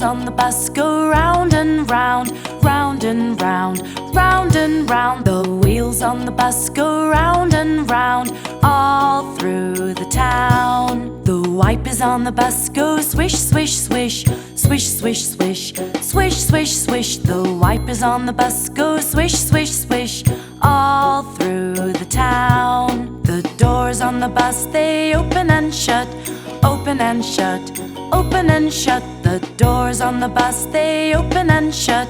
wheels on the bus go round and round, round and round, round and round. The wheels on the bus go round and round, all through the town. The wipers on the bus go swish, swish, swish, swish, swish, swish, swish, swish, swish. The wipers on the bus go swish, swish, swish, all through the town. The doors on the bus, they open and shut, open and shut, open and shut. The doors on the bus, they open and shut,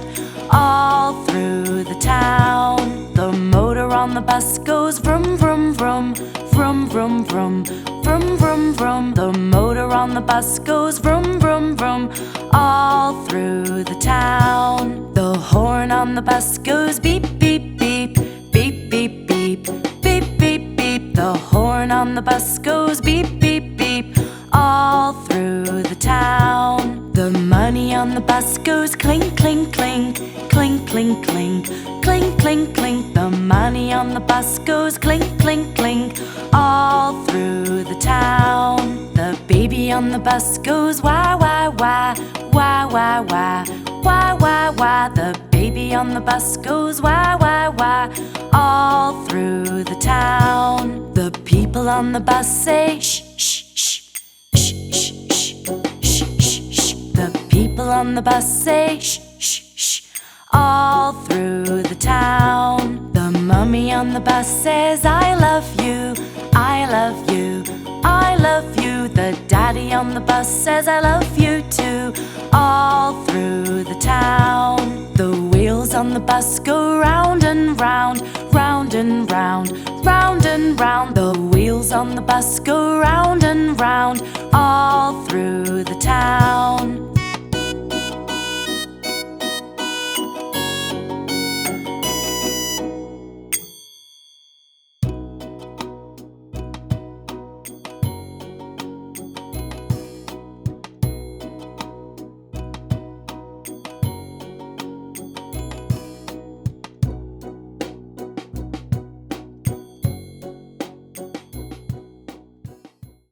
all through the town. The motor on the bus goes vroom, vroom, vroom, vroom, vroom, vroom, vroom, vroom, vroom. The motor on the bus goes vroom, vroom, vroom, all through the town. The horn on the bus goes beep, beep, beep, beep, beep, beep, beep, beep, beep. The horn on the bus goes beep, beep, beep, all through the town. The money on the bus goes clink, clink, clink, clink, clink, clink, clink, clink, clink. The money on the bus goes clink, clink, clink, all through the town. The baby on the bus goes wah, wah, wah, wah, wah, wah, wah, wah, wah. The baby on the bus goes wah, wah, wah, all through the town. The people on the bus say shh, shh, shh, shh, shh, shh, shh, shh, shh. The people on the bus say shh, shh, shh, all through the town. The mummy on the bus says I love you, I love you, I love you. The daddy on the bus says I love you too, all through the town. The wheels on the bus go round and round, round and round, round and round. The wheels on the bus go round and round, all through the town.